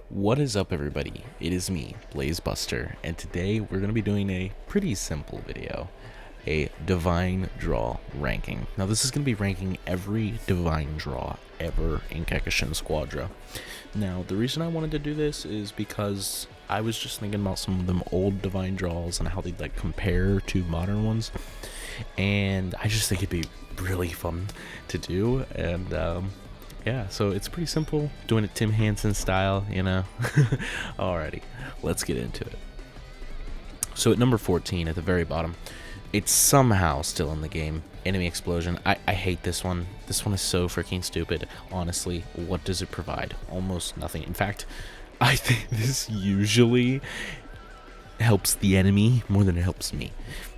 What is up, everybody? It is me, BlazeBuster, and today we're going to be doing a pretty simple video, a Divine Draw ranking. Now this is going to be ranking every Divine Draw ever in Gekishin Squadra. Now the reason I wanted to do this is because I was just thinking about some of them old Divine Draws and how they compare to modern ones, and I just think it'd be really fun to do. And yeah, so it's pretty simple, doing it Tim Hansen style, you know. Alrighty, let's get into it. So at number 14, at the very bottom, it's somehow still in the game, Enemy Explosion. I hate this one. This one is so freaking stupid. Honestly, what does it provide? Almost nothing. In fact, I think this usually helps the enemy more than it helps me,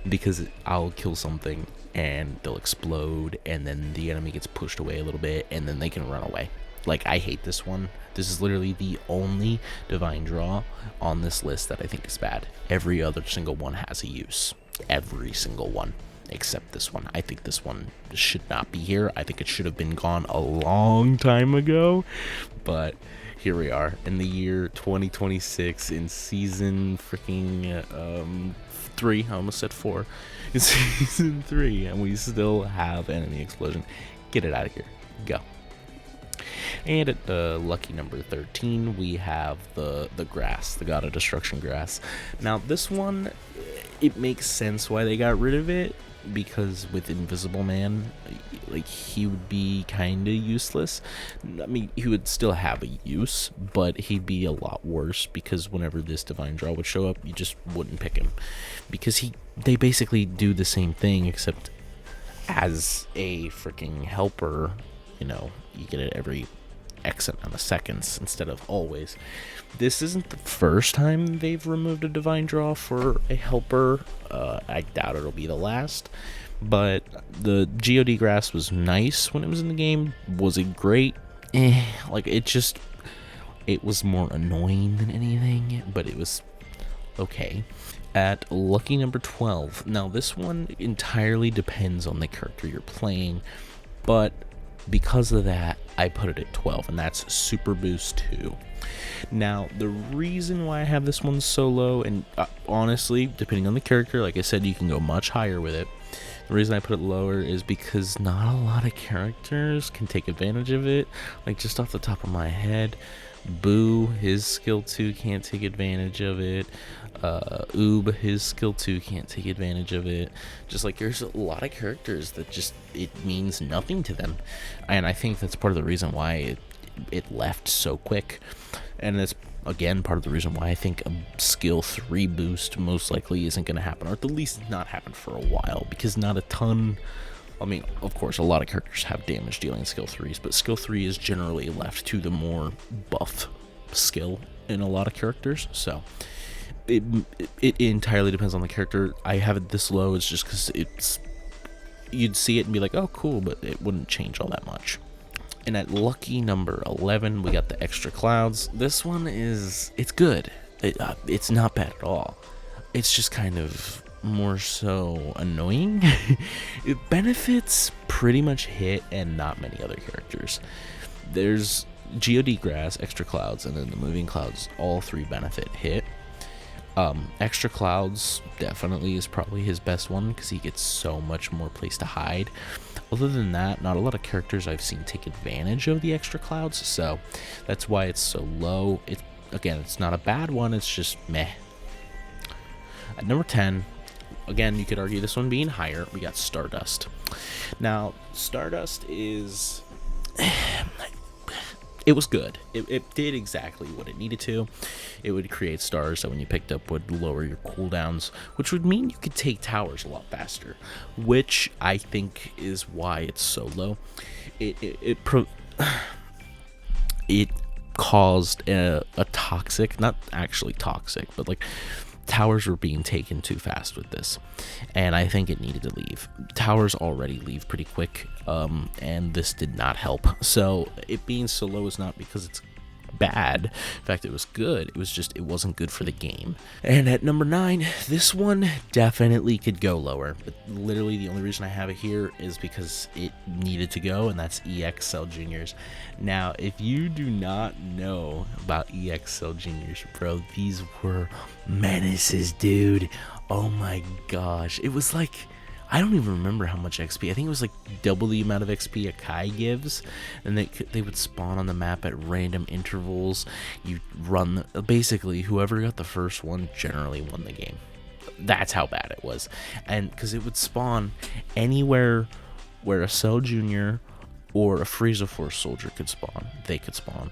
because I'll kill something and they'll explode and then the enemy gets pushed away a little bit and then they can run away. Like, I hate this one. This is literally the only Divine Draw on this list that I think is bad. Every other single one has a use. Every single one except this one. I think this one should not be here. I think it should have been gone a long time ago, but here we are in the year 2026 in season freaking 3. I almost said 4. In season 3, and we still have Enemy Explosion. Get it out of here. Go. And at the lucky number 13, we have the grass, the God of Destruction grass. Now this one, it makes sense why they got rid of it, because with Invisible Man, like, he would be kind of useless. I mean, he would still have a use, but he'd be a lot worse, because whenever this Divine Draw would show up, you just wouldn't pick him, because they basically do the same thing, except as a freaking helper. You know, you get it every X amount of seconds instead of always. This isn't the first time they've removed a Divine Draw for a helper. I doubt it'll be the last, but the God grass was nice when it was in the game. Was it great? Like, it was more annoying than anything, but it was okay. At lucky number 12, now this one entirely depends on the character you're playing, but because of that, I put it at 12, and that's Super Boost 2. Now, the reason why I have this one so low, and honestly, depending on the character, like I said, you can go much higher with it. The reason I put it lower is because not a lot of characters can take advantage of it. Like, just off the top of my head, Boo, his skill 2 can't take advantage of it. Oob, his skill 2 can't take advantage of it. Just like, there's a lot of characters that just, it means nothing to them, and I think that's part of the reason why it left so quick. And that's again part of the reason why I think a skill 3 boost most likely isn't going to happen, or at the least not happen for a while, because not a ton. I mean, of course, a lot of characters have damage dealing skill 3s, but skill 3 is generally left to the more buff skill in a lot of characters. So it entirely depends on the character. I have it this low is just because you'd see it and be like, oh cool, but it wouldn't change all that much. And at lucky number 11, we got the extra clouds. This one it's good. It's not bad at all. It's just kind of more so annoying. It benefits pretty much hit and not many other characters. There's God grass, extra clouds, and then the moving clouds. All 3 benefit hit. Extra clouds definitely is probably his best one, because he gets so much more place to hide. Other than that, not a lot of characters I've seen take advantage of the extra clouds, so that's why it's so low. Again, it's not a bad one, it's just meh. At number 10, again, you could argue this one being higher, we got Stardust. Now, Stardust is... it was good. It did exactly what it needed to. It would create stars that when you picked up would lower your cooldowns, which would mean you could take towers a lot faster, which I think is why it's so low. It caused a toxic, not actually toxic, but like, towers were being taken too fast with this, and I think it needed to leave. Towers already leave pretty quick, and this did not help. So it being so low is not because it's bad. In fact, it was good. It was just, it wasn't good for the game. And at number 9, this one definitely could go lower. But literally the only reason I have it here is because it needed to go, and that's EXL Juniors. Now, if you do not know about EXL Juniors, bro, these were menaces, dude. Oh my gosh. It was like, I don't even remember how much XP. I think it was like double the amount of XP a Kai gives, and they would spawn on the map at random intervals. You run, basically, whoever got the first one generally won the game. That's how bad it was. And because it would spawn anywhere where a Cell Junior or a Frieza Force soldier could spawn, they could spawn.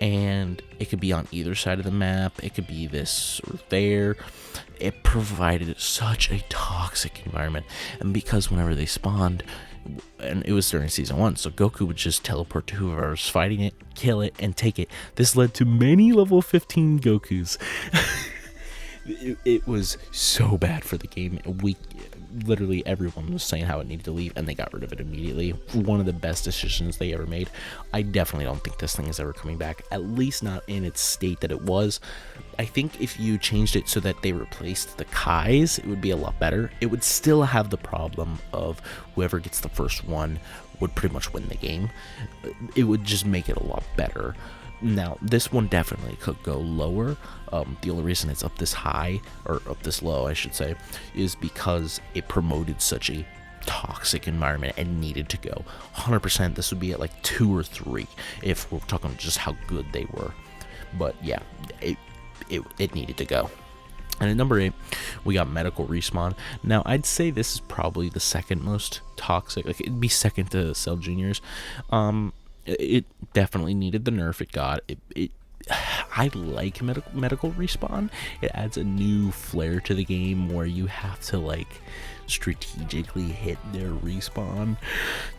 And it could be on either side of the map, it could be this or there. It provided such a toxic environment. And because whenever they spawned, and it was during season 1, so Goku would just teleport to whoever was fighting it, kill it, and take it. This led to many level 15 Gokus. It was so bad for the game. Literally everyone was saying how it needed to leave, and they got rid of it immediately. One of the best decisions they ever made. I definitely don't think this thing is ever coming back, at least not in its state that it was. I think if you changed it so that they replaced the Kais, it would be a lot better. It would still have the problem of whoever gets the first one would pretty much win the game. It would just make it a lot better. Now, this one definitely could go lower. The only reason it's up this high, or up this low, I should say, is because it promoted such a toxic environment and needed to go. 100%, this would be at like 2 or 3 if we're talking just how good they were. But yeah, it needed to go. And at number 8, we got Medical Respawn. Now, I'd say this is probably the second most toxic. Like, it'd be second to Cell Juniors. It definitely needed the nerf it got. I like medical respawn. It adds a new flair to the game where you have to like strategically hit their respawn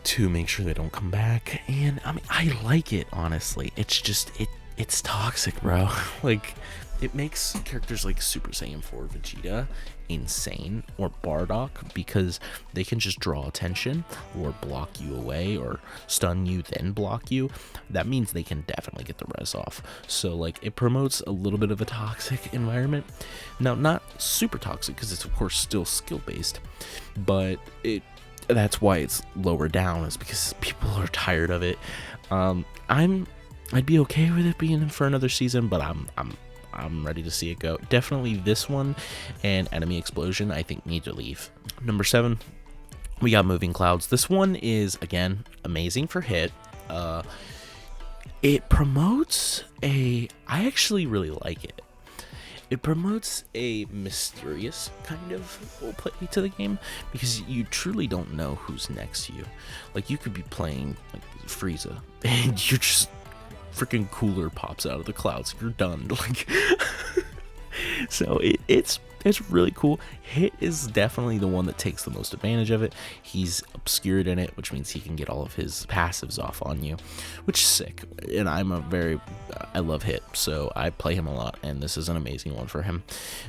to make sure they don't come back. And I mean, I like it, honestly. It's just it's toxic, bro. Like, it makes characters like Super Saiyan 4 Vegeta insane, or Bardock, because they can just draw attention or block you away or stun you then block you. That means they can definitely get the res off. So like, it promotes a little bit of a toxic environment. Now, not super toxic, because it's of course still skill based, but that's why it's lower down, is because people are tired of it. I'd be okay with it being in for another season, but I'm ready to see it go. Definitely this one and Enemy Explosion, I think, need to leave. Number 7, we got Moving Clouds. This one is, again, amazing for hit. It promotes I actually really like it. It promotes a mysterious kind of roleplay to the game, because you truly don't know who's next to you. Like, you could be playing like Frieza, and you're just freaking cooler pops out of the clouds. You're done. Like, so it's really cool. Hit is definitely the one that takes the most advantage of it. He's obscured in it, which means he can get all of his passives off on you, which is sick. And I love Hit, so I play him a lot, and this is an amazing one for him.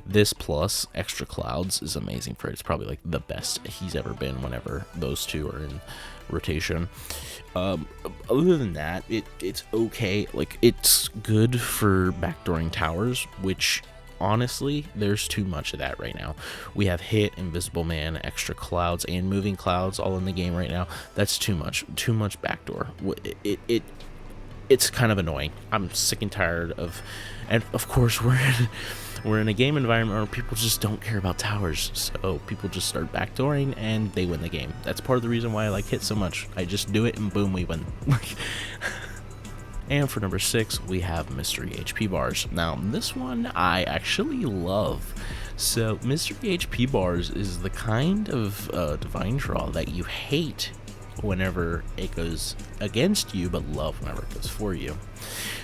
This plus extra clouds is amazing for it. It's probably like the best he's ever been whenever those two are in rotation. Other than that, it's okay. Like, it's good for backdooring towers, which honestly, there's too much of that right now. We have Hit, Invisible Man, extra clouds, and moving clouds all in the game right now. That's too much backdoor. It's kind of annoying. I'm sick and tired of, and of course we're in a game environment where people just don't care about towers, so people just start backdooring and they win the game. That's part of the reason why I like Hit so much. I just do it and boom, we win. And for number 6, we have Mystery HP Bars. Now, this one I actually love. So, Mystery HP Bars is the kind of divine draw that you hate whenever it goes against you, but love whenever it goes for you.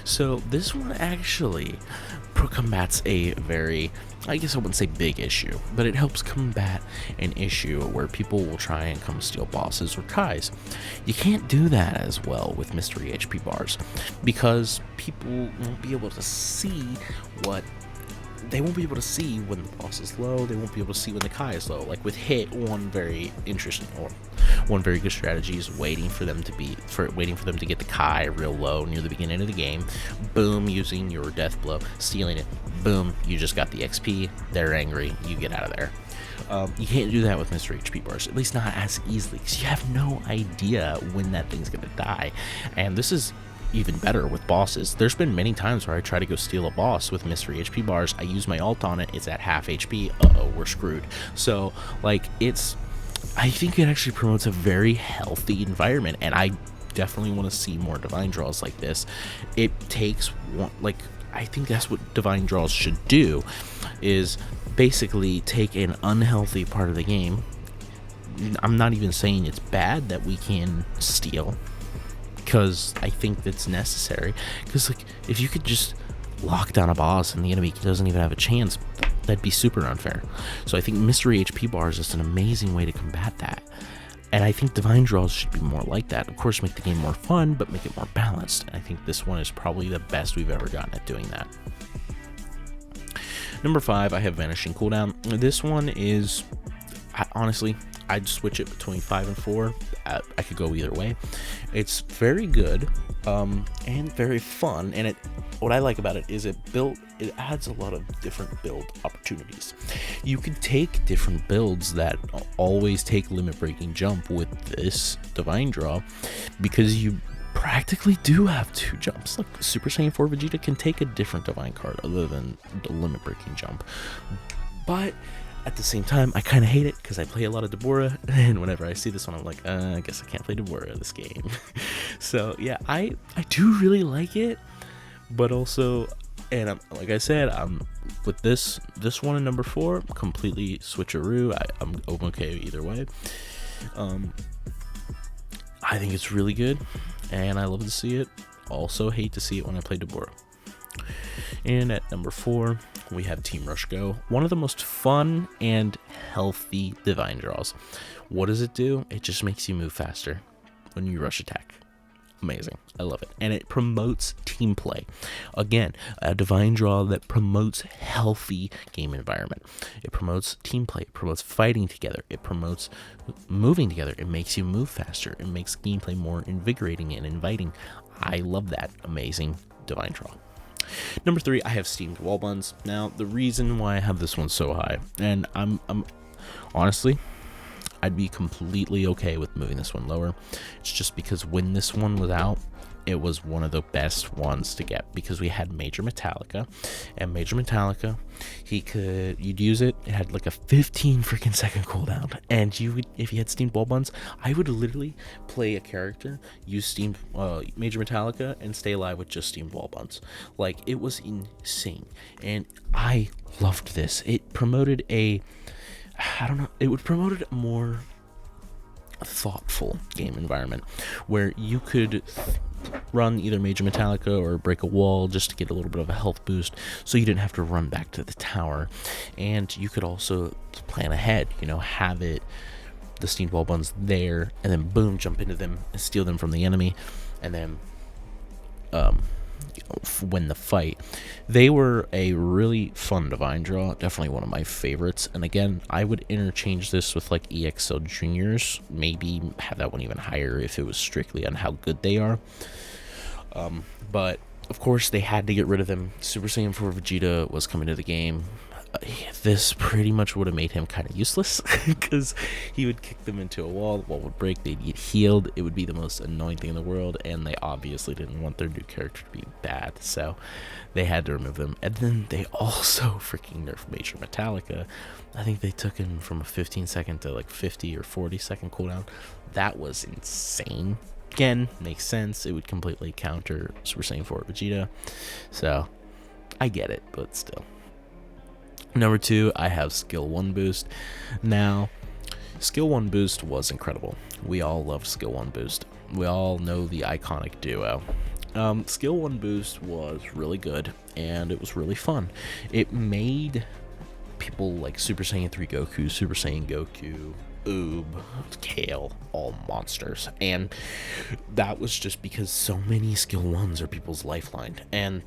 So, this one actually combats a very, I guess I wouldn't say big issue, but it helps combat an issue where people will try and come steal bosses or Kais. You can't do that as well with Mystery HP Bars, because people won't be able to see they won't be able to see when the boss is low. They won't be able to see when the Kai is low. Like with Hit, one very interesting, or One very good strategy is waiting for them to get the Kai real low near the beginning of the game. Boom, using your death blow, stealing it. Boom, you just got the XP. They're angry. You get out of there. You can't do that with Mr. HP bars, at least not as easily, because you have no idea when that thing's gonna die. And this is even better with bosses. There's been many times where I try to go steal a boss with mystery HP bars. I use my ult on it. It's at half HP. We're screwed. So like, I think it actually promotes a very healthy environment, and I definitely want to see more divine draws like this. It takes one, like, I think that's what divine draws should do, is basically take an unhealthy part of the game. I'm not even saying it's bad that we can steal, because I think that's necessary. Because like, if you could just lock down a boss and the enemy doesn't even have a chance, that'd be super unfair. So I think mystery HP bars is an amazing way to combat that. And I think divine draws should be more like that. Of course, make the game more fun, but make it more balanced. And I think this one is probably the best we've ever gotten at doing that. Number 5, I have Vanishing Cooldown. This one is, honestly, I'd switch it between 5 and 4. I could go either way. It's very good and very fun. And what I like about it is it adds a lot of different build opportunities. You can take different builds that always take limit breaking jump with this divine draw, because you practically do have 2 jumps. Like Super Saiyan 4 Vegeta can take a different divine card other than the limit breaking jump, but at the same time, I kind of hate it because I play a lot of Deborah, and whenever I see this one, I'm like, I guess I can't play Deborah this game. So yeah, I do really like it, but also, and like I said, I'm with this one in number 4, completely switcheroo. I'm okay either way. I think it's really good, and I love to see it. Also hate to see it when I play Deborah. And at number 4, we have Team Rush Go, one of the most fun and healthy divine draws. What does it do? It just makes you move faster when you rush attack. Amazing. I love it. And it promotes team play. Again, a divine draw that promotes healthy game environment. It promotes team play. It promotes fighting together. It promotes moving together. It makes you move faster. It makes gameplay more invigorating and inviting. I love that amazing divine draw. Number 3, I have Steamed Wall Buns. Now, the reason why I have this one so high, and I'm honestly, I'd be completely okay with moving this one lower. It's just because when this one was out, it was one of the best ones to get, because we had Major Metallica, and Major Metallica, you'd use it. It had like a 15 freaking second cooldown, and if you had Steamed Wall Buns, I would literally play a character, use Major Metallica, and stay alive with just Steamed Wall Buns. Like, it was insane, and I loved this. It promoted it would promote a more thoughtful game environment where you could run either Major Metallica or break a wall just to get a little bit of a health boost, so you didn't have to run back to the tower. And you could also plan ahead, have the Steamed Wall Buns there, and then boom, jump into them and steal them from the enemy, and then win the fight. They were a really fun divine draw, definitely one of my favorites. And again, I would interchange this with like EXL Juniors, maybe have that one even higher if it was strictly on how good they are. But of course they had to get rid of them. Super Saiyan 4 Vegeta was coming to the game. This pretty much would have made him kind of useless, because he would kick them into a wall, the wall would break, they'd get healed, it would be the most annoying thing in the world, and they obviously didn't want their new character to be bad, so they had to remove them. And then they also freaking nerfed Major Metallica. I think they took him from a 15 second to like 50 or 40 second cooldown. That was insane. Again, makes sense, it would completely counter Super Saiyan 4 Vegeta, so I get it, but still. Number 2, I have Skill 1 Boost. Now, Skill 1 Boost was incredible. We all loved Skill 1 Boost. We all know the iconic duo. Skill 1 Boost was really good, and it was really fun. It made people like Super Saiyan 3 Goku, Super Saiyan Goku, Oob, Kale, all monsters. And that was just because so many Skill 1s are people's lifeline. And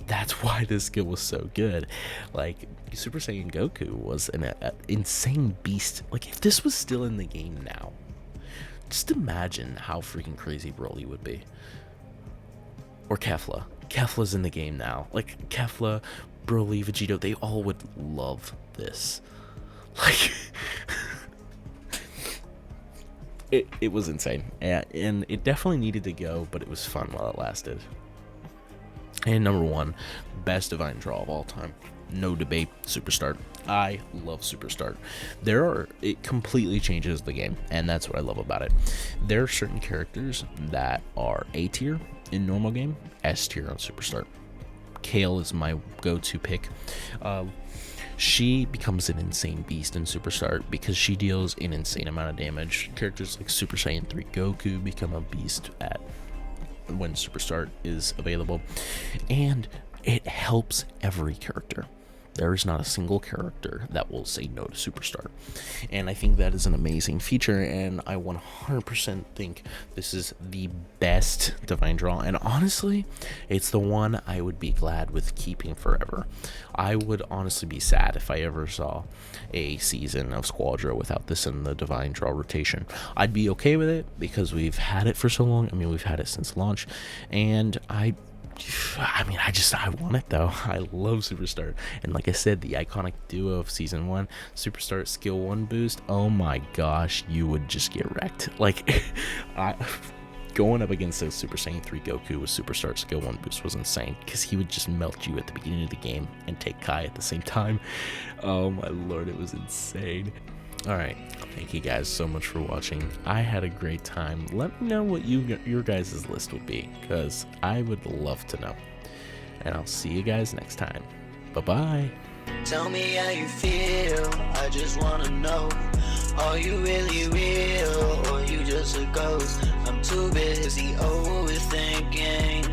that's why this skill was so good. Like, Super Saiyan Goku was an insane beast. Like, if this was still in the game now, Just imagine how freaking crazy Broly would be. Or Kefla. Kefla's in the game now. Like, Kefla, Broly, Vegito, they all would love this. Like, it was insane. And it definitely needed to go, but it was fun while it lasted. And number 1, best Divine Draw of all time. No debate, Superstart. I love Superstart. It completely changes the game, and that's what I love about it. There are certain characters that are A tier in normal game, S tier on Superstart. Kale is my go-to pick. She becomes an insane beast in Superstart because she deals an insane amount of damage. Characters like Super Saiyan 3 Goku become a beast when Superstart is available, and it helps every character. There is not a single character that will say no to Superstart, and I think that is an amazing feature, and I 100% think this is the best Divine Draw, and honestly, it's the one I would be glad with keeping forever. I would honestly be sad if I ever saw a season of Squadra without this in the Divine Draw rotation. I'd be okay with it because we've had it for so long. I mean, we've had it since launch, and I want it though. I love Superstart, and like I said, the iconic duo of season 1, Superstart skill 1 boost, oh my gosh, you would just get wrecked. Like, going up against a Super Saiyan 3 Goku with Superstart skill 1 boost was insane, because he would just melt you at the beginning of the game and take Kai at the same time. Oh my lord, it was insane. Alright, thank you guys so much for watching. I had a great time. Let me know what your guys' list would be, because I would love to know. And I'll see you guys next time. Bye-bye. Tell me how you feel, I just wanna know. Are you really real, or you just a ghost? I'm too busy overthinking.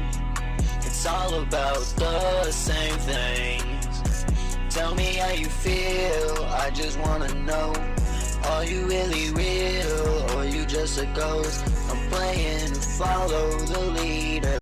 It's all about the same things. Tell me how you feel, I just wanna know. Are you really real, or you just a ghost? I'm playing to follow the leader.